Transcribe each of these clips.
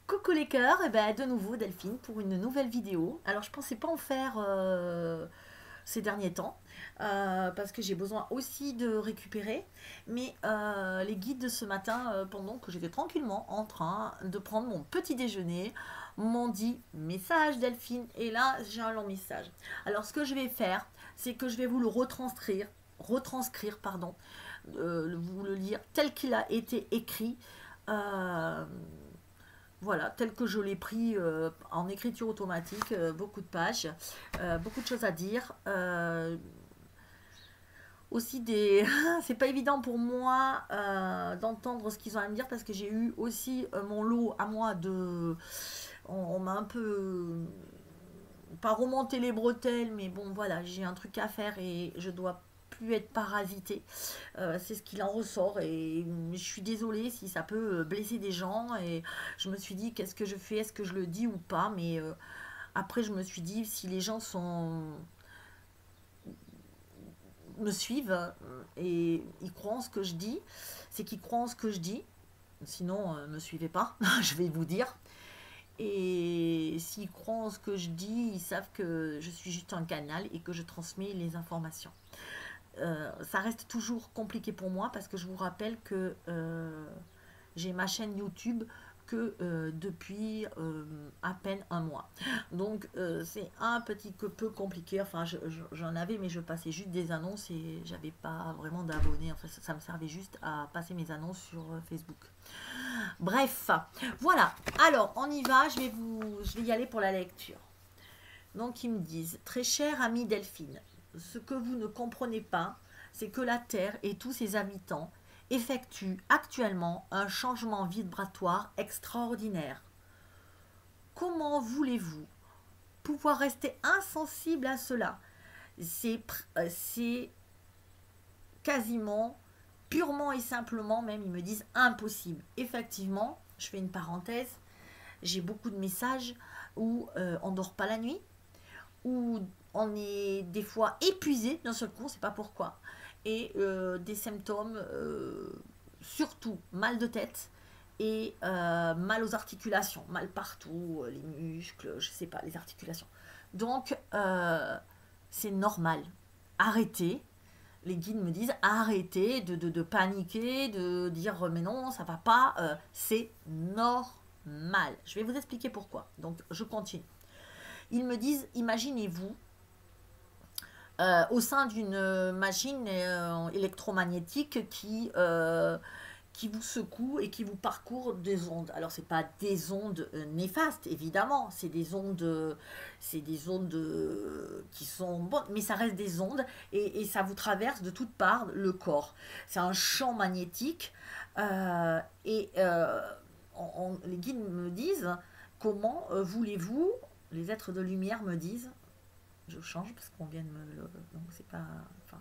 Coucou les cœurs, et ben de nouveau Delphine pour une nouvelle vidéo. Alors je pensais pas en faire ces derniers temps parce que j'ai besoin aussi de récupérer. Mais les guides de ce matin, pendant que j'étais tranquillement en train de prendre mon petit déjeuner, m'ont dit message Delphine. Et là j'ai un long message. Alors ce que je vais faire, c'est que je vais vous le retranscrire pardon, vous le lire tel qu'il a été écrit. Euh, voilà, tel que je l'ai pris en écriture automatique, beaucoup de pages, beaucoup de choses à dire. Aussi des... c'est pas évident pour moi d'entendre ce qu'ils ont à me dire parce que j'ai eu aussi mon lot à moi de... On m'a un peu... Pas remonté les bretelles, mais bon voilà, j'ai un truc à faire et je dois plus être parasité. C'est ce qu'il en ressort et je suis désolée si ça peut blesser des gens et je me suis dit qu'est-ce que je fais, est-ce que je le dis ou pas, mais après je me suis dit si les gens me suivent et ils croient en ce que je dis, c'est qu'ils croient en ce que je dis, sinon me suivez pas, je vais vous dire. Et s'ils croient en ce que je dis, ils savent que je suis juste un canal et que je transmets les informations. Ça reste toujours compliqué pour moi parce que je vous rappelle que j'ai ma chaîne YouTube que depuis à peine un mois. Donc c'est un petit peu compliqué. Enfin, j'en avais, mais je passais juste des annonces et j'avais pas vraiment d'abonnés. Enfin, ça me servait juste à passer mes annonces sur Facebook. Bref, voilà. Alors, on y va. Je vais y aller pour la lecture. Donc, ils me disent, très chère amie Delphine, ce que vous ne comprenez pas, c'est que la Terre et tous ses habitants effectuent actuellement un changement vibratoire extraordinaire. Comment voulez-vous pouvoir rester insensible à cela? C'est quasiment, purement et simplement, même ils me disent impossible. Effectivement, je fais une parenthèse, j'ai beaucoup de messages où on ne dort pas la nuit, où on est des fois épuisé d'un seul coup, on ne sait pas pourquoi, et des symptômes, surtout mal de tête et mal aux articulations, mal partout, les muscles, je sais pas, les articulations. Donc, c'est normal. Arrêtez. Les guides me disent arrêtez de paniquer, de dire mais non, ça va pas, c'est normal. Je vais vous expliquer pourquoi. Donc, je continue. Ils me disent imaginez-vous au sein d'une machine électromagnétique qui vous secoue et qui vous parcourt des ondes. Alors, ce n'est pas des ondes néfastes, évidemment, c'est des ondes qui sont bonnes, mais ça reste des ondes et ça vous traverse de toutes parts le corps. C'est un champ magnétique et les guides me disent comment voulez-vous, les êtres de lumière me disent, je change parce qu'on vient de me donc c'est pas, enfin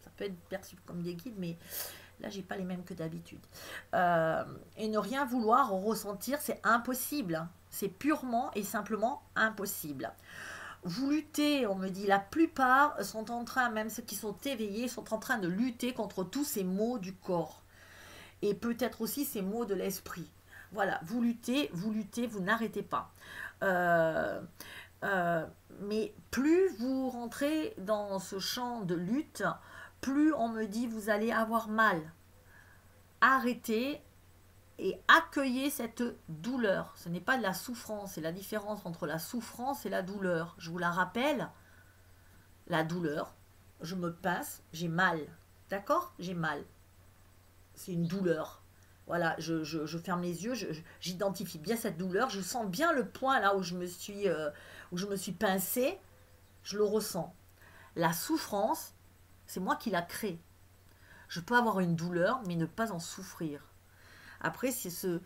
ça peut être perçu comme des guides mais là j'ai pas les mêmes que d'habitude. Et ne rien vouloir ressentir, c'est impossible, c'est purement et simplement impossible. Vous luttez, on me dit, la plupart sont en train, même ceux qui sont éveillés, sont en train de lutter contre tous ces maux du corps et peut-être aussi ces maux de l'esprit. Voilà, vous luttez, vous n'arrêtez pas. Euh, euh, mais plus vous rentrez dans ce champ de lutte, plus on me dit vous allez avoir mal. Arrêtez et accueillez cette douleur. Ce n'est pas de la souffrance, c'est la différence entre la souffrance et la douleur. Je vous la rappelle, la douleur, je me pince, j'ai mal. D'accord? J'ai mal. C'est une douleur. Voilà, je ferme les yeux, j'identifie bien cette douleur, je sens bien le point là où je me suis pincée, je le ressens. La souffrance, c'est moi qui la crée. Je peux avoir une douleur, mais ne pas en souffrir. Après, c'est ce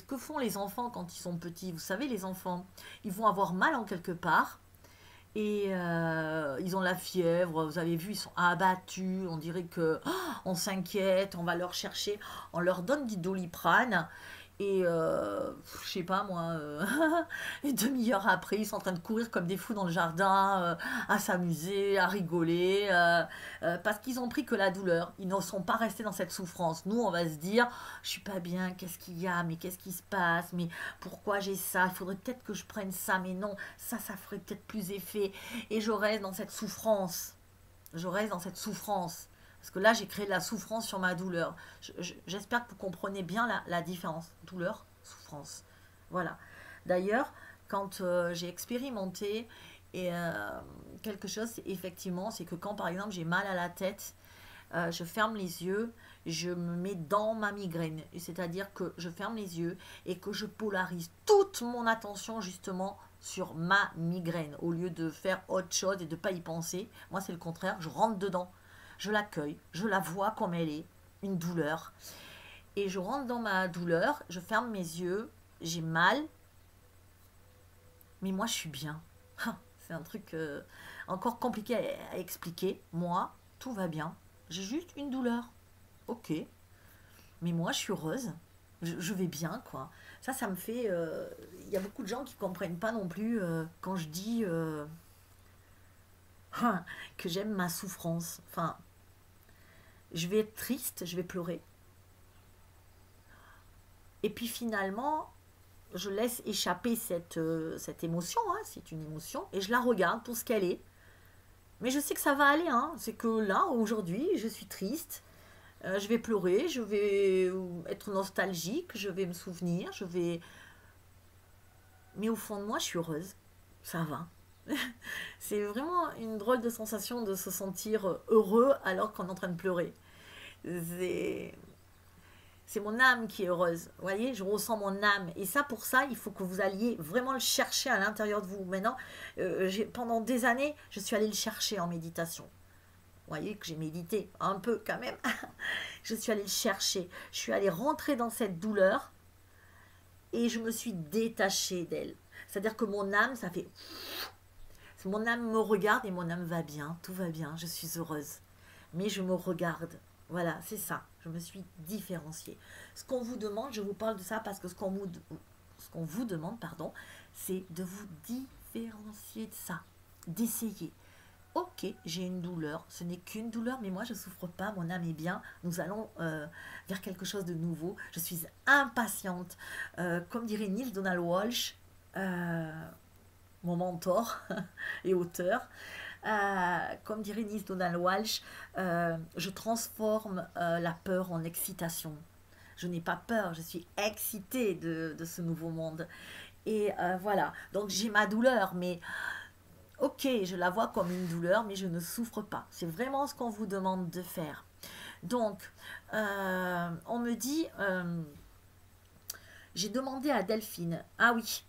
que font les enfants quand ils sont petits. Vous savez, les enfants, ils vont avoir mal en quelque part, et ils ont la fièvre, vous avez vu, ils sont abattus, on dirait que on s'inquiète, on va leur chercher, on leur donne du Doliprane, Et je sais pas moi, une demi-heure après, ils sont en train de courir comme des fous dans le jardin, à s'amuser, à rigoler, parce qu'ils ont pris que la douleur. Ils ne sont pas restés dans cette souffrance. Nous, on va se dire, je suis pas bien, qu'est-ce qu'il y a, mais qu'est-ce qui se passe, mais pourquoi j'ai ça, il faudrait peut-être que je prenne ça, mais non, ça ferait peut-être plus effet. Et je reste dans cette souffrance. Je reste dans cette souffrance. Parce que là, j'ai créé de la souffrance sur ma douleur. J'espère que vous comprenez bien la différence. Douleur, souffrance. Voilà. D'ailleurs, quand j'ai expérimenté et, quelque chose, effectivement, c'est que quand, par exemple, j'ai mal à la tête, je ferme les yeux, je me mets dans ma migraine. C'est-à-dire que je ferme les yeux et que je polarise toute mon attention, justement, sur ma migraine, au lieu de faire autre chose et de ne pas y penser. Moi, c'est le contraire. Je rentre dedans. Je l'accueille, je la vois comme elle est, une douleur. Et je rentre dans ma douleur, je ferme mes yeux, j'ai mal, mais moi je suis bien. C'est un truc encore compliqué à expliquer. Moi, tout va bien. J'ai juste une douleur. Ok. Mais moi je suis heureuse. Je vais bien, quoi. Ça me fait... Il y a beaucoup de gens qui comprennent pas non plus quand je dis que j'aime ma souffrance. Enfin, je vais être triste, je vais pleurer. Et puis finalement, je laisse échapper cette émotion, hein, c'est une émotion, et je la regarde pour ce qu'elle est. Mais je sais que ça va aller, hein. C'est que là, aujourd'hui, je suis triste, je vais pleurer, je vais être nostalgique, je vais me souvenir, je vais... Mais au fond de moi, je suis heureuse, ça va. C'est vraiment une drôle de sensation de se sentir heureux alors qu'on est en train de pleurer. C'est c'est mon âme qui est heureuse. Vous voyez, je ressens mon âme. Et ça, pour ça, il faut que vous alliez vraiment le chercher à l'intérieur de vous. Maintenant, pendant des années, je suis allée le chercher en méditation. Vous voyez que j'ai médité un peu quand même. Je suis allée le chercher. Je suis allée rentrer dans cette douleur et je me suis détachée d'elle. C'est-à-dire que mon âme, ça fait... Mon âme me regarde et mon âme va bien. Tout va bien. Je suis heureuse. Mais je me regarde. Voilà, c'est ça. Je me suis différenciée. Ce qu'on vous demande, je vous parle de ça parce que ce qu'on vous demande, pardon, c'est de vous différencier de ça, d'essayer. Ok, j'ai une douleur, ce n'est qu'une douleur, mais moi je ne souffre pas, mon âme est bien, nous allons vers quelque chose de nouveau. Je suis impatiente. Comme dirait Neale Donald Walsh, mon mentor et auteur, comme dirait Neale Donald Walsh, je transforme la peur en excitation. Je n'ai pas peur, je suis excitée de ce nouveau monde. Et voilà, donc j'ai ma douleur, mais ok, je la vois comme une douleur, mais je ne souffre pas. C'est vraiment ce qu'on vous demande de faire. Donc, on me dit, j'ai demandé à Delphine, ah oui,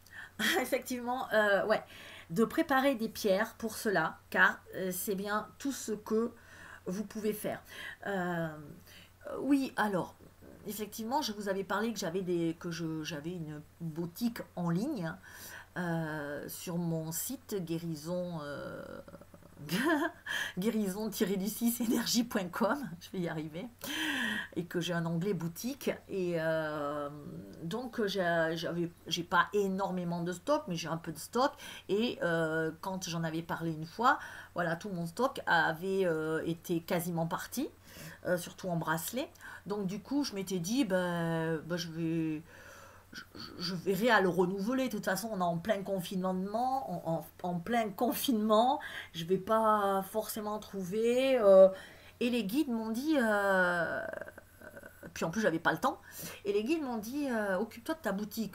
effectivement, ouais, de préparer des pierres pour cela, car c'est bien tout ce que vous pouvez faire. Oui, alors, effectivement, je vous avais parlé que j'avais une boutique en ligne sur mon site guérison guérison-du6énergie.com, je vais y arriver, et que j'ai un onglet boutique. Et donc, j'ai pas énormément de stock, mais j'ai un peu de stock. Et quand j'en avais parlé une fois, voilà, tout mon stock avait été quasiment parti, surtout en bracelet. Donc, du coup, je m'étais dit, je verrai à le renouveler. De toute façon, on est en plein confinement, en plein confinement. Je vais pas forcément trouver. Et les guides m'ont dit, puis en plus j'avais pas le temps. Et les guides m'ont dit, occupe-toi de ta boutique.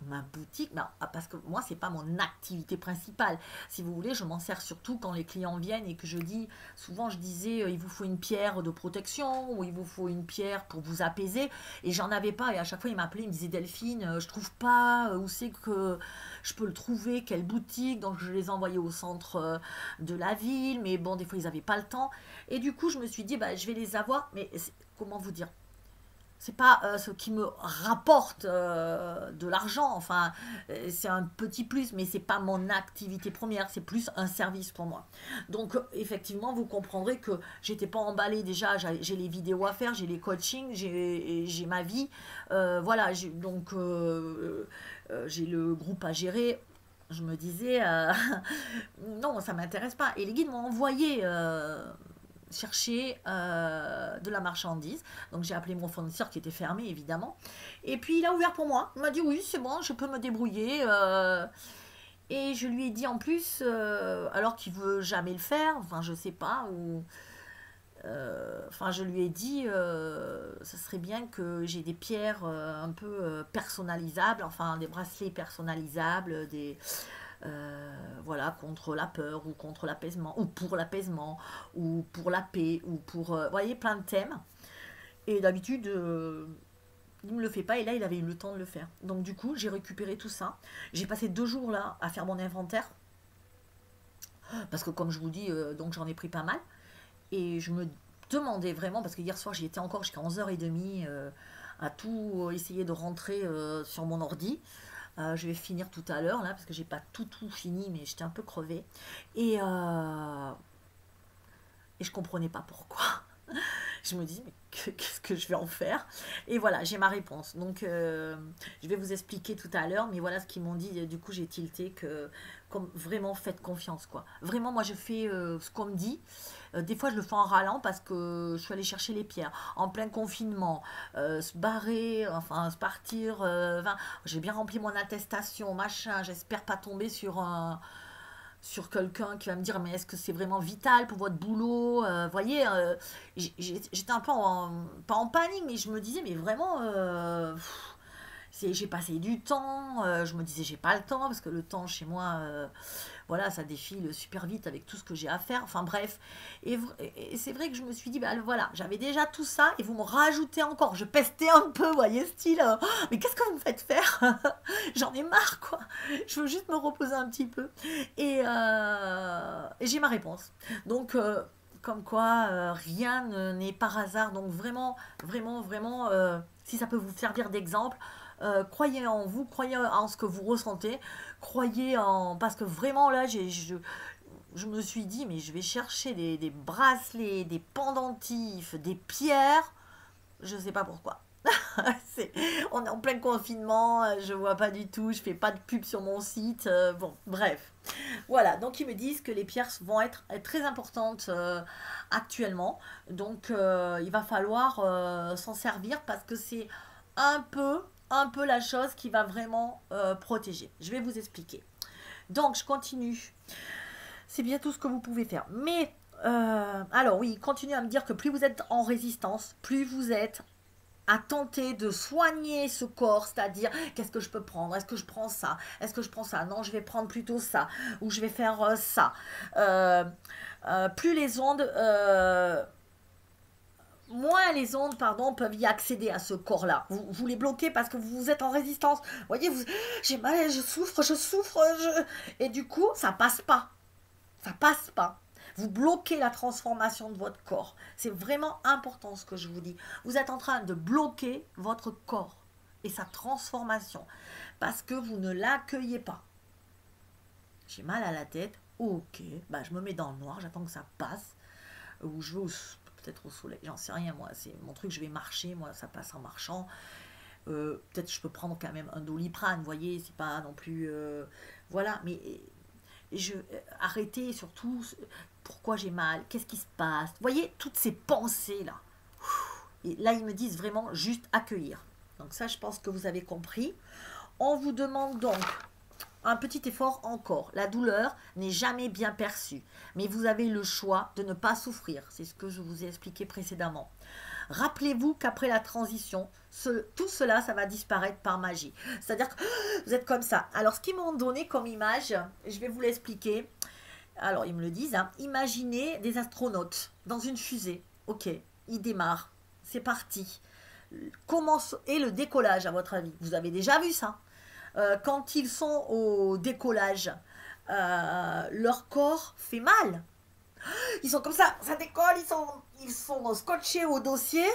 Ma boutique, non, parce que moi c'est pas mon activité principale. Si vous voulez, je m'en sers surtout quand les clients viennent et que je dis, souvent je disais, il vous faut une pierre de protection ou il vous faut une pierre pour vous apaiser, et j'en avais pas. Et à chaque fois ils m'appelaient, ils me disaient, Delphine, je trouve pas, où c'est que je peux le trouver, quelle boutique. Donc je les envoyais au centre de la ville, mais bon, des fois ils avaient pas le temps. Et du coup je me suis dit, je vais les avoir, mais comment vous dire, c'est pas ce qui me rapporte de l'argent. Enfin, c'est un petit plus, mais c'est pas mon activité première. C'est plus un service pour moi. Donc, effectivement, vous comprendrez que j'étais pas emballée déjà. J'ai les vidéos à faire, j'ai les coachings, j'ai ma vie. Voilà, donc j'ai le groupe à gérer. Je me disais, non, ça m'intéresse pas. Et les guides m'ont envoyé chercher de la marchandise. Donc j'ai appelé mon fournisseur qui était fermé évidemment. Et puis il a ouvert pour moi. Il m'a dit oui, c'est bon, je peux me débrouiller. Et je lui ai dit en plus, alors qu'il veut jamais le faire, enfin je sais pas, ou enfin je lui ai dit, ça serait bien que j'ai des pierres un peu personnalisables, enfin des bracelets personnalisables, des voilà, contre la peur ou contre l'apaisement, ou pour l'apaisement, ou pour la paix, ou pour, vous voyez, plein de thèmes. Et d'habitude, il ne me le fait pas, et là, il avait eu le temps de le faire. Donc du coup, j'ai récupéré tout ça. J'ai passé 2 jours là à faire mon inventaire, parce que comme je vous dis, donc j'en ai pris pas mal. Et je me demandais vraiment, parce que hier soir, j'y étais encore jusqu'à 11h30 à tout essayer de rentrer sur mon ordi. Je vais finir tout à l'heure là parce que j'ai pas tout fini, mais j'étais un peu crevée et je comprenais pas pourquoi. Je me dis mais qu'est-ce que je vais en faire? Et voilà, j'ai ma réponse. Donc je vais vous expliquer tout à l'heure, mais voilà ce qu'ils m'ont dit. Du coup j'ai tilté que comme vraiment faites confiance quoi. Vraiment moi je fais ce qu'on me dit. Des fois je le fais en râlant parce que je suis allée chercher les pierres en plein confinement, se barrer, enfin se partir. Enfin, j'ai bien rempli mon attestation, machin. J'espère pas tomber sur quelqu'un qui va me dire mais est-ce que c'est vraiment vital pour votre boulot, voyez, j'étais un peu pas en panique, mais je me disais mais vraiment j'ai passé du temps, je me disais j'ai pas le temps parce que le temps chez moi voilà ça défile super vite avec tout ce que j'ai à faire, enfin bref, et c'est vrai que je me suis dit bah voilà j'avais déjà tout ça et vous me rajoutez encore, je pestais un peu, voyez style mais qu'est-ce que vous me faites faire? J'en ai marre quoi, je veux juste me reposer un petit peu et j'ai ma réponse. Donc, comme quoi, rien n'est par hasard. Donc, vraiment, vraiment, vraiment, si ça peut vous servir d'exemple, croyez en vous, croyez en ce que vous ressentez, croyez en... Parce que vraiment, là, je me suis dit, mais je vais chercher des bracelets, des pendentifs, des pierres, je ne sais pas pourquoi. On est en plein confinement, je vois pas du tout, je fais pas de pub sur mon site, bon, bref. Voilà, donc ils me disent que les pierres vont être très importantes actuellement, donc il va falloir s'en servir parce que c'est un peu la chose qui va vraiment protéger. Je vais vous expliquer. Donc je continue. C'est bien tout ce que vous pouvez faire. Mais alors oui, continuez à me dire que plus vous êtes en résistance, plus vous êtes à tenter de soigner ce corps, c'est-à-dire qu'est-ce que je peux prendre, est-ce que je prends ça, est-ce que je prends ça, non je vais prendre plutôt ça, ou je vais faire ça. Plus les ondes, moins les ondes, pardon, peuvent y accéder à ce corps-là. Vous les bloquez parce que vous êtes en résistance. Vous voyez, j'ai mal, je souffre, et du coup ça passe pas, ça passe pas. Vous bloquez la transformation de votre corps. C'est vraiment important ce que je vous dis. Vous êtes en train de bloquer votre corps et sa transformation parce que vous ne l'accueillez pas. J'ai mal à la tête, ok, bah je me mets dans le noir, j'attends que ça passe. Ou je vais peut-être au soleil, j'en sais rien moi. C'est mon truc, je vais marcher, moi ça passe en marchant. Peut-être je peux prendre quand même un Doliprane, vous voyez, c'est pas non plus... voilà, mais... arrêtez surtout pourquoi j'ai mal, qu'est-ce qui se passe, vous voyez toutes ces pensées là, et là ils me disent vraiment juste accueillir. Donc ça je pense que vous avez compris. On vous demande donc un petit effort encore. La douleur n'est jamais bien perçue, mais vous avez le choix de ne pas souffrir, c'est ce que je vous ai expliqué précédemment. Rappelez-vous qu'après la transition, tout cela, ça va disparaître par magie. C'est-à-dire que vous êtes comme ça. Alors, ce qu'ils m'ont donné comme image, je vais vous l'expliquer. Alors, ils me le disent. Hein. Imaginez des astronautes dans une fusée. Ok, ils démarrent. C'est parti. Comment est le décollage, à votre avis? Vous avez déjà vu ça? Quand ils sont au décollage, leur corps fait mal. Ils sont comme ça décolle, ils sont scotchés au dossier,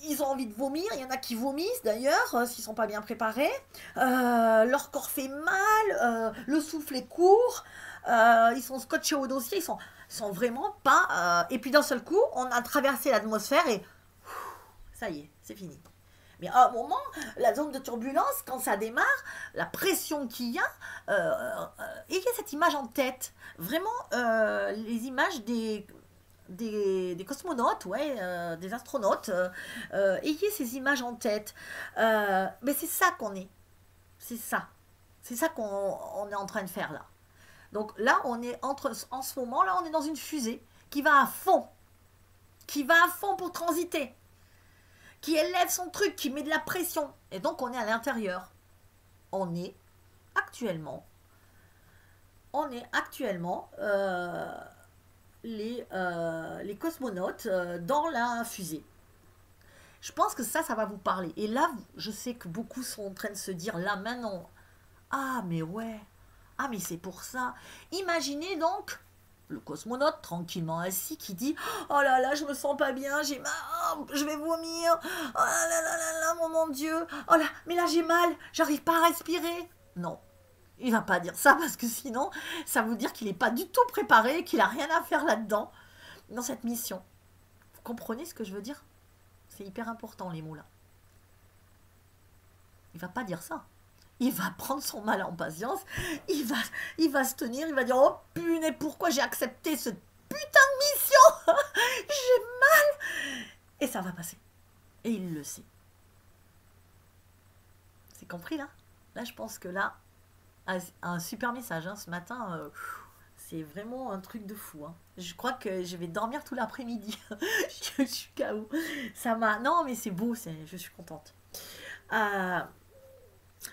ils ont envie de vomir, il y en a qui vomissent d'ailleurs, s'ils sont pas bien préparés, leur corps fait mal, le souffle est court, ils sont scotchés au dossier, sont vraiment pas... et puis d'un seul coup, on a traversé l'atmosphère et ça y est, c'est fini. Mais à un moment, la zone de turbulence, quand ça démarre, la pression qu'il y a, ayez cette image en tête. Vraiment, les images des cosmonautes, ouais, des astronautes, ayez ces images en tête. Mais c'est ça qu'on est. C'est ça. C'est ça qu'on est en train de faire là. Donc là, en ce moment, là, on est dans une fusée qui va à fond. Qui va à fond pour transiter. Qui élève son truc, qui met de la pression. Et donc on est à l'intérieur. On est actuellement, les cosmonautes dans la fusée. Je pense que ça va vous parler. Et là, je sais que beaucoup sont en train de se dire, là maintenant, ah mais ouais, ah mais c'est pour ça. Imaginez donc le cosmonaute tranquillement assis qui dit oh là là je me sens pas bien, j'ai mal, oh, je vais vomir, oh là là là là, mon Dieu, oh là mais là j'ai mal, j'arrive pas à respirer. Non, il va pas dire ça parce que sinon ça veut dire qu'il est pas du tout préparé, qu'il a rien à faire là-dedans dans cette mission. Vous comprenez ce que je veux dire? C'est hyper important les mots là. Il va pas dire ça. Il va prendre son mal en patience, il va se tenir, il va dire oh punaise pourquoi j'ai accepté cette putain de mission, j'ai mal, et ça va passer. Et il le sait. C'est compris là? Là je pense que là, un super message hein, ce matin, c'est vraiment un truc de fou. Hein. Je crois que je vais dormir tout l'après-midi. Je suis KO. Ça m'a. Non mais c'est beau, je suis contente.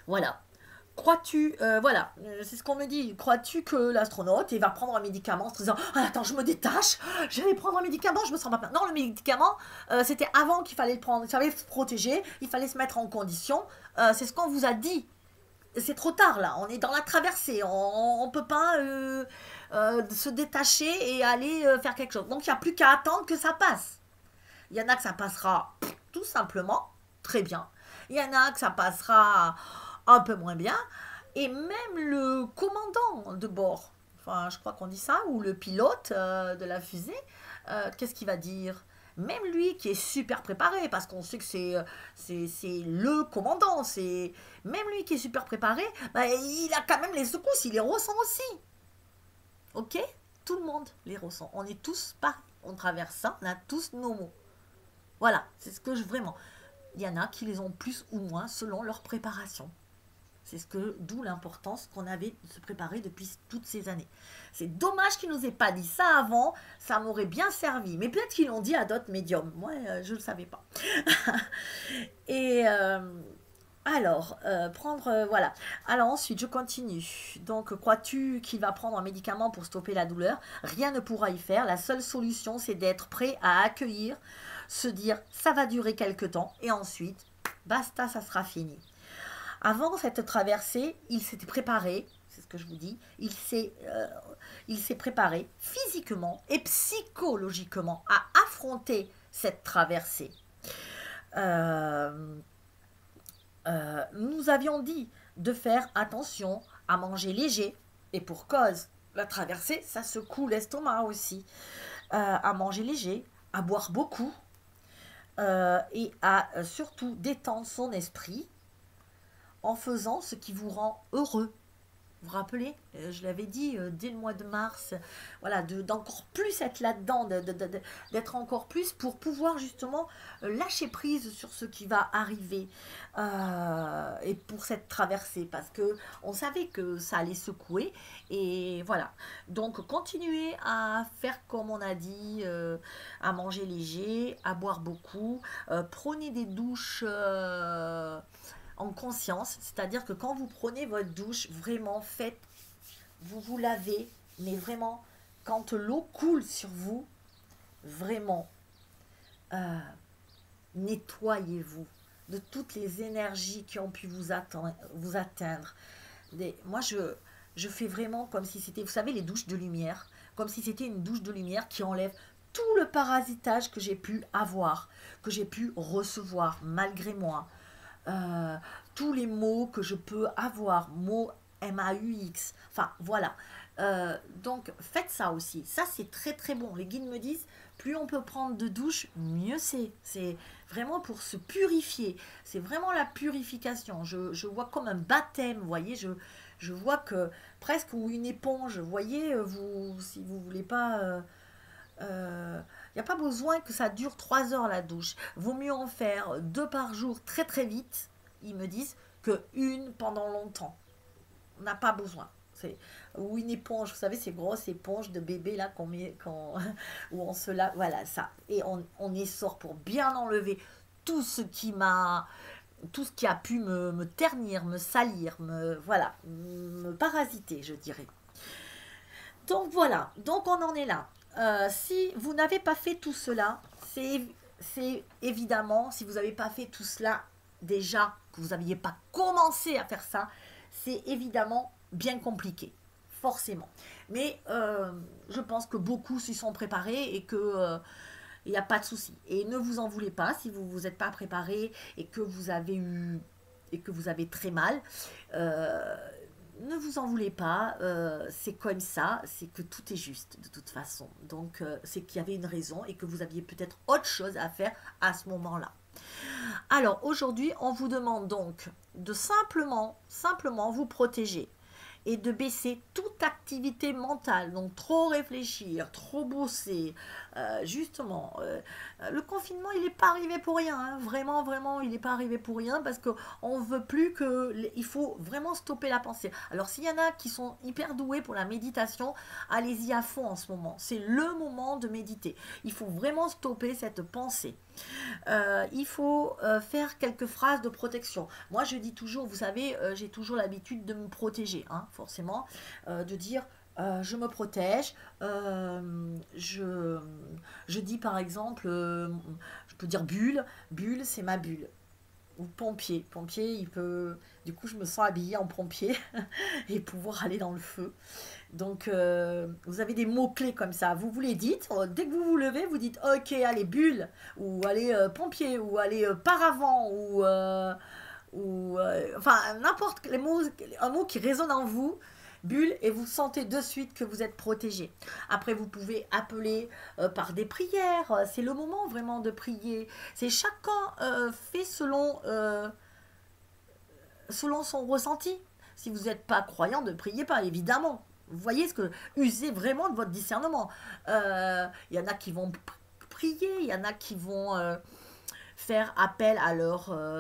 Voilà. Crois-tu, c'est ce qu'on me dit, crois-tu que l'astronaute, il va prendre un médicament en se disant ah, attends, je me détache, je vais prendre un médicament, je me sens pas bien. Non, le médicament, c'était avant qu'il fallait le prendre, il fallait se protéger, il fallait se mettre en condition. C'est ce qu'on vous a dit. C'est trop tard là, on est dans la traversée, on peut pas se détacher et aller faire quelque chose. Donc il n'y a plus qu'à attendre que ça passe. Il y en a que ça passera tout simplement, très bien. Il y en a que ça passera un peu moins bien. Et même le commandant de bord, enfin je crois qu'on dit ça, ou le pilote de la fusée, qu'est-ce qu'il va dire? Même lui qui est super préparé, parce qu'on sait que c'est le commandant, même lui qui est super préparé, bah, il a quand même les secousses, il les ressent aussi. Ok? Tout le monde les ressent. On est tous pareils. On traverse ça, on a tous nos mots. Voilà, c'est ce que vraiment. Il y en a qui les ont plus ou moins selon leur préparation. D'où l'importance qu'on avait de se préparer depuis toutes ces années. C'est dommage qu'ils nous aient pas dit ça avant, ça m'aurait bien servi. Mais peut-être qu'ils l'ont dit à d'autres médiums. Moi, je ne le savais pas. Et alors, voilà. Alors ensuite, je continue. Donc, crois-tu qu'il va prendre un médicament pour stopper la douleur? Rien ne pourra y faire. La seule solution, c'est d'être prêt à accueillir, se dire, ça va durer quelque temps, et ensuite, basta, ça sera fini. Avant cette traversée, il s'était préparé, c'est ce que je vous dis, il s'est préparé physiquement et psychologiquement à affronter cette traversée. Nous avions dit de faire attention à manger léger, et pour cause, la traversée, ça secoue l'estomac aussi, à manger léger, à boire beaucoup, et à surtout détendre son esprit, en faisant ce qui vous rend heureux. Vous vous rappelez, je l'avais dit dès le mois de mars, voilà, d'encore plus être là-dedans, d'être encore plus pour pouvoir justement lâcher prise sur ce qui va arriver et pour cette traversée, parce que on savait que ça allait secouer et voilà. Donc continuez à faire comme on a dit, à manger léger, à boire beaucoup, prenez des douches en conscience, c'est-à-dire que quand vous prenez votre douche, vraiment vous vous lavez, mais vraiment, quand l'eau coule sur vous, vraiment, nettoyez-vous de toutes les énergies qui ont pu vous atteindre. Moi, je fais vraiment comme si c'était, vous savez, les douches de lumière, comme si c'était une douche de lumière qui enlève tout le parasitage que j'ai pu avoir, que j'ai pu recevoir malgré moi, euh, tous les mots que je peux avoir, mots MAUX, enfin voilà. Donc faites ça aussi, ça c'est très très bon. Les guides me disent, plus on peut prendre de douche, mieux c'est vraiment pour se purifier, c'est vraiment la purification. Je vois comme un baptême, vous voyez, je vois que presque ou une éponge, vous voyez, vous, si vous voulez pas... il n'y a pas besoin que ça dure 3 heures la douche. Vaut mieux en faire 2 par jour très très vite, ils me disent, que une pendant longtemps. On n'a pas besoin. C'est, ou une éponge, vous savez, ces grosses éponges de bébé là qu'on met quand, où on se lave, voilà ça. Et on essore pour bien enlever tout ce qui m'a, tout ce qui a pu me ternir, me salir, voilà, me parasiter, je dirais. Donc voilà, donc on en est là. Si vous n'avez pas fait tout cela, c'est évidemment, si vous n'avez pas fait tout cela déjà, que vous n'aviez pas commencé à faire ça, c'est évidemment bien compliqué, forcément. Mais je pense que beaucoup s'y sont préparés et que il n'y a pas de souci. Et ne vous en voulez pas si vous ne vous êtes pas préparé et que vous avez eu et que vous avez très mal. Euh, ne vous en voulez pas, c'est comme ça, c'est que tout est juste de toute façon. Donc c'est qu'il y avait une raison et que vous aviez peut-être autre chose à faire à ce moment-là. Alors aujourd'hui, on vous demande donc de simplement vous protéger et de baisser toute activité mentale, donc trop réfléchir, trop bosser. Justement, le confinement, il n'est pas arrivé pour rien, hein. Vraiment, vraiment, il n'est pas arrivé pour rien parce qu'on ne veut plus que... Il faut vraiment stopper la pensée. Alors, s'il y en a qui sont hyper doués pour la méditation, allez-y à fond en ce moment. C'est le moment de méditer. Il faut vraiment stopper cette pensée. Il faut faire quelques phrases de protection. Moi, je dis toujours, vous savez, j'ai toujours l'habitude de me protéger, hein, forcément, de dire je me protège. Je dis par exemple, je peux dire bulle, bulle, c'est ma bulle. Ou pompier. Pompier, il peut. Du coup, je me sens habillée en pompier et pouvoir aller dans le feu. Donc, vous avez des mots-clés comme ça. Vous vous les dites. Dès que vous vous levez, vous dites ok, allez, bulle, ou allez, pompier, ou allez, paravent, enfin, n'importe les mots, un mot qui résonne en vous, bulle, et vous sentez de suite que vous êtes protégé. Après, vous pouvez appeler par des prières. C'est le moment vraiment de prier. C'est chacun fait selon son ressenti. Si vous n'êtes pas croyant, ne priez pas, évidemment. Vous voyez ce que usez vraiment de votre discernement. Il y en a qui vont prier, il y en a qui vont faire appel à,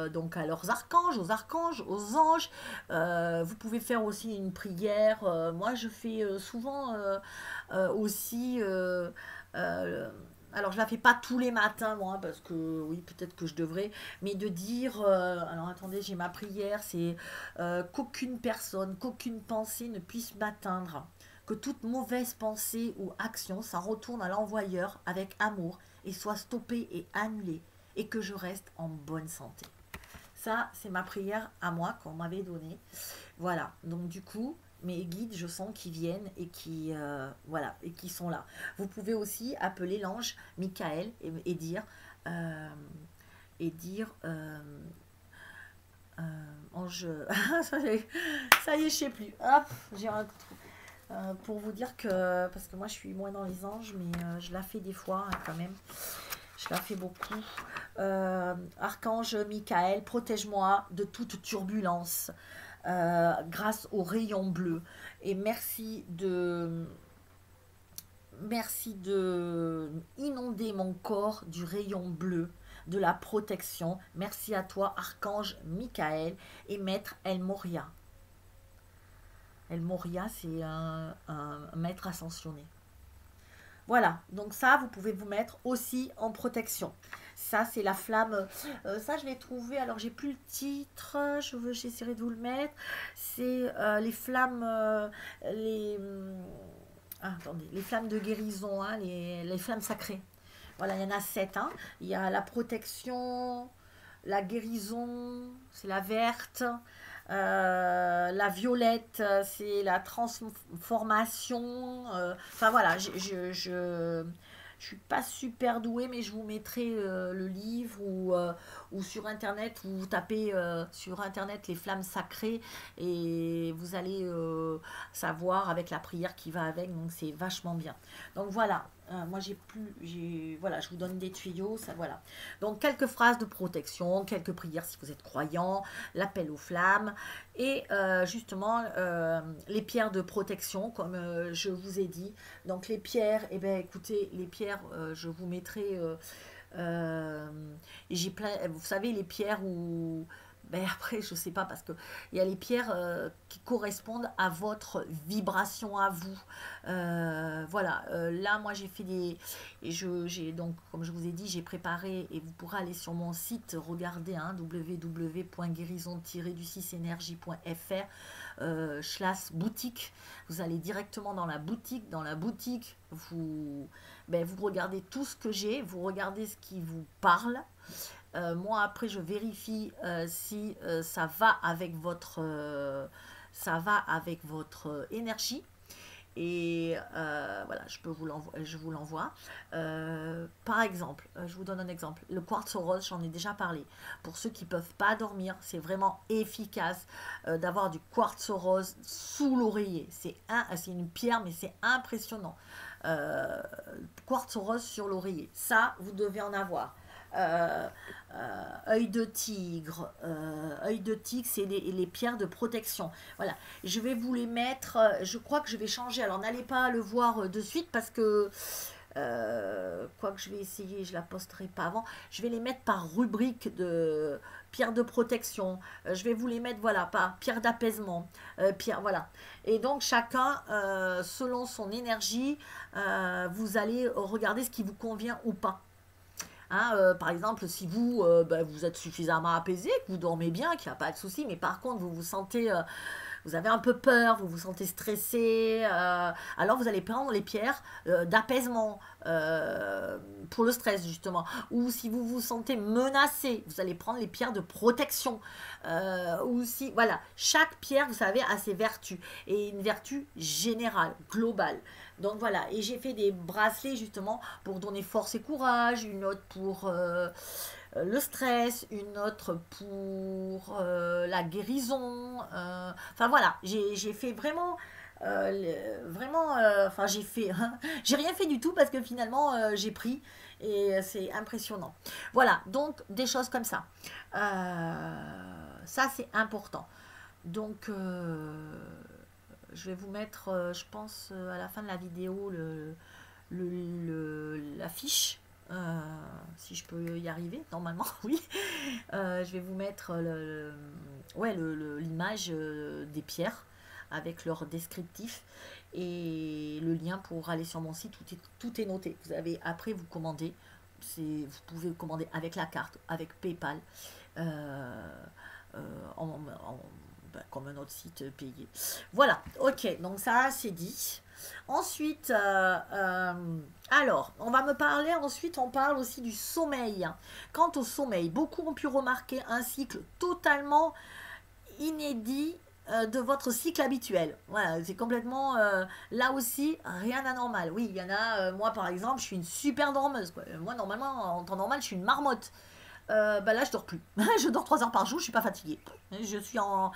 donc à leurs archanges, aux anges. Vous pouvez faire aussi une prière. Moi, je fais souvent aussi... alors, je la fais pas tous les matins, moi, parce que oui, peut-être que je devrais, mais de dire, alors attendez, j'ai ma prière, c'est qu'aucune personne, qu'aucune pensée ne puisse m'atteindre, que toute mauvaise pensée ou action s'en retourne à l'envoyeur avec amour et soit stoppée et annulée, et que je reste en bonne santé. Ça, c'est ma prière à moi qu'on m'avait donnée. Voilà, donc du coup, mes guides, je sens qu'ils viennent et qui voilà, et qui sont là. Vous pouvez aussi appeler l'ange Michael et dire euh, et dire ange ça y est, je sais plus. Hop, j'ai un truc. Pour vous dire que parce que moi je suis moins dans les anges, mais je la fais des fois hein, quand même. Je la fais beaucoup. Archange Michael, protège-moi de toute turbulence grâce au rayon bleu. Et merci de inonder mon corps du rayon bleu, de la protection. Merci à toi, Archange Michael et Maître El Moria. El Moria, c'est un maître ascensionné. Voilà, donc ça, vous pouvez vous mettre aussi en protection. Ça, c'est la flamme. Ça, je l'ai trouvé. Alors, j'ai plus le titre. J'essaierai de vous le mettre. C'est les flammes. Attendez, les flammes de guérison, hein, les flammes sacrées. Voilà, il y en a 7. Hein. Il y a la protection, la guérison, c'est la verte. La violette, c'est la transformation. Enfin voilà, je suis pas super douée, mais je vous mettrai le livre ou sur internet, vous tapez sur internet les flammes sacrées et vous allez savoir avec la prière qui va avec, donc c'est vachement bien. Donc voilà, moi voilà, je vous donne des tuyaux, ça voilà. Donc quelques phrases de protection, quelques prières si vous êtes croyant, l'appel aux flammes et justement les pierres de protection comme je vous ai dit. Donc les pierres, eh ben écoutez, les pierres, je vous mettrai, euh, j'ai plein, vous savez les pierres où ben après, je sais pas, parce que il y a les pierres qui correspondent à votre vibration à vous. Voilà, là, moi, j'ai fait des. J'ai donc, comme je vous ai dit, j'ai préparé, et vous pourrez aller sur mon site, regarder, hein, www.guérison-du6énergie.fr slash boutique. Vous allez directement dans la boutique. Dans la boutique, vous regardez tout ce que j'ai, vous regardez ce qui vous parle. Moi après je vérifie si ça va avec votre énergie et voilà, je vous l'envoie. Par exemple, je vous donne un exemple. Le quartz rose, j'en ai déjà parlé. Pour ceux qui ne peuvent pas dormir, c'est vraiment efficace d'avoir du quartz rose sous l'oreiller. C'est une pierre, mais c'est impressionnant. Quartz rose sur l'oreiller, ça, vous devez en avoir. Euh, œil de tigre, c'est les pierres de protection. Voilà, je vais vous les mettre. Je crois que je vais changer. Alors n'allez pas le voir de suite parce que quoi que je vais essayer, je la posterai pas avant. Je vais les mettre par rubrique de pierre de protection. Je vais vous les mettre, voilà, par pierre d'apaisement, pierre, voilà. Et donc chacun, selon son énergie, vous allez regarder ce qui vous convient ou pas. Hein, par exemple, si vous êtes suffisamment apaisé, que vous dormez bien, qu'il n'y a pas de souci, mais par contre vous vous sentez vous avez un peu peur, vous vous sentez stressé, alors vous allez prendre les pierres d'apaisement pour le stress justement. Ou si vous vous sentez menacé, vous allez prendre les pierres de protection. Ou si, voilà, chaque pierre, vous savez, a ses vertus et une vertu générale, globale. Donc voilà, et j'ai fait des bracelets justement pour donner force et courage, une autre pour le stress, une autre pour la guérison. Enfin voilà, j'ai fait vraiment, enfin j'ai fait, j'ai rien fait du tout parce que finalement j'ai pris et c'est impressionnant. Voilà, donc des choses comme ça. Ça c'est important. Donc je vais vous mettre, je pense, à la fin de la vidéo, l'affiche. Si je peux y arriver, normalement, oui. Je vais vous mettre l'image des pierres avec leur descriptif et le lien pour aller sur mon site. Tout est noté. Après, vous commandez. Vous pouvez commander avec la carte, avec PayPal, comme un autre site payé. Voilà, ok, donc ça c'est dit. Ensuite, alors, on va me parler, ensuite on parle aussi du sommeil. Quant au sommeil, beaucoup ont pu remarquer un cycle totalement inédit de votre cycle habituel. Voilà, c'est complètement, là aussi, rien d'anormal. Oui, il y en a, moi par exemple, je suis une super dormeuse, quoi. Moi, normalement, en temps normal, je suis une marmotte. Là, je dors plus. Je dors 3 heures par jour, je suis pas fatiguée. Je suis en...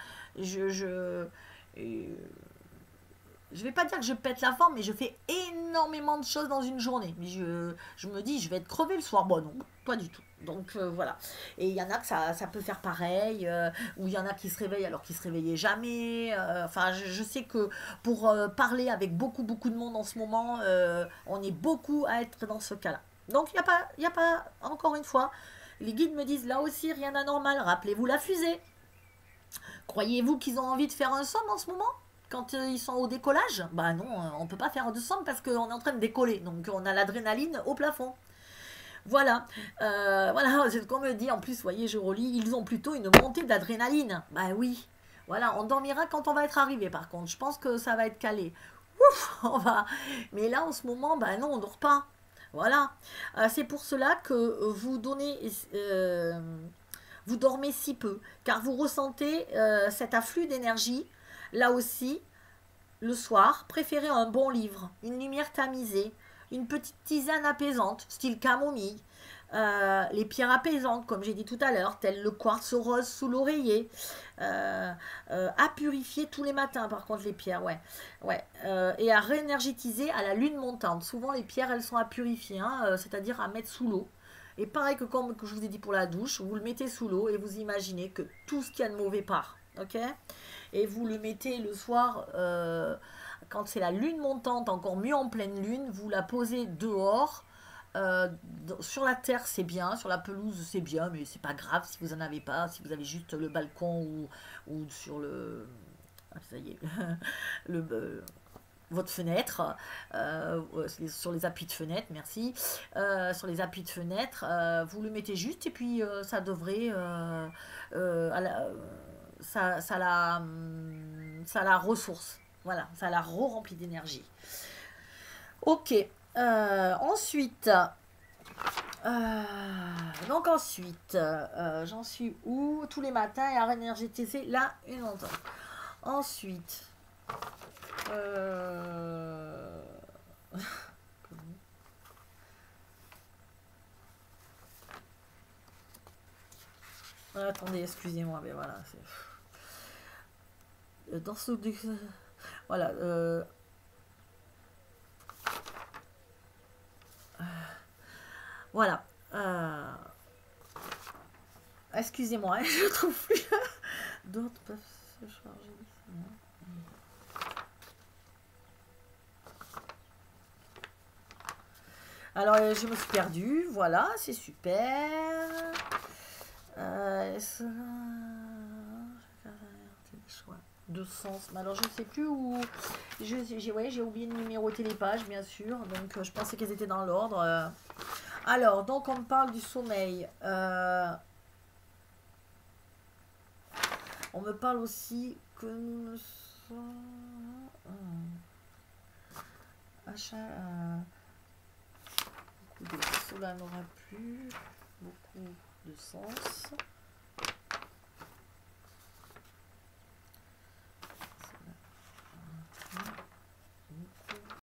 Je vais pas dire que je pète la forme, mais je fais énormément de choses dans une journée. Mais je me dis, je vais être crevée le soir. Bon, non, pas du tout. Donc voilà. Et il y en a que ça peut faire pareil, ou il y en a qui se réveillent alors qu'ils se réveillaient jamais. Enfin, je sais que pour parler avec beaucoup, beaucoup de monde en ce moment, on est beaucoup à être dans ce cas-là. Donc il y a pas, encore une fois, les guides me disent là aussi rien d'anormal. Rappelez-vous la fusée. Croyez-vous qu'ils ont envie de faire un somme en ce moment quand ils sont au décollage? Bah non, on peut pas faire de somme parce qu'on est en train de décoller. Donc on a l'adrénaline au plafond. Voilà, voilà, c'est ce qu'on me dit. En plus, voyez, je relis, ils ont plutôt une montée d'adrénaline. Bah oui, voilà, on dormira quand on va être arrivé. Par contre, je pense que ça va être calé. Ouf, on va. Mais là, en ce moment, bah non, on dort pas. Voilà, c'est pour cela que vous dormez si peu, car vous ressentez cet afflux d'énergie. Là aussi, le soir, préférez un bon livre, une lumière tamisée, une petite tisane apaisante, style camomille. Les pierres apaisantes, comme j'ai dit tout à l'heure, telles le quartz rose sous l'oreiller, à purifier tous les matins, par contre, les pierres, ouais, ouais, et à réénergétiser à la lune montante. Souvent, les pierres, elles sont à purifier, hein, c'est-à-dire à mettre sous l'eau. Et pareil que comme je vous ai dit pour la douche, vous le mettez sous l'eau et vous imaginez que tout ce qu'il y a de mauvais part, ok? Et vous le mettez le soir, quand c'est la lune montante, encore mieux en pleine lune, vous la posez dehors. Sur la terre c'est bien, sur la pelouse c'est bien, mais c'est pas grave si vous en avez pas, si vous avez juste le balcon ou sur le, ah, ça y est, le, votre fenêtre, sur les appuis de fenêtre, merci, sur les appuis de fenêtre, vous le mettez juste et puis ça devrait, ça la ressource, voilà, ça la re-remplit d'énergie. Ok. Ensuite, donc ensuite, j'en suis où? Tous les matins et à réénergétiser là une montagne. Ensuite, attendez, excusez-moi, mais voilà, dans ce, voilà, voilà. Excusez-moi, hein, je trouve plus. D'autres peuvent se charger. Alors, je me suis perdue. Voilà, c'est super. De sens. Mais alors, je ne sais plus où. J'ai oublié de numéroter les pages, bien sûr. Donc, je pensais qu'elles étaient dans l'ordre. Alors, donc, on me parle du sommeil. On me parle aussi que nous ne sommes... Cela n'aura plus beaucoup de sens.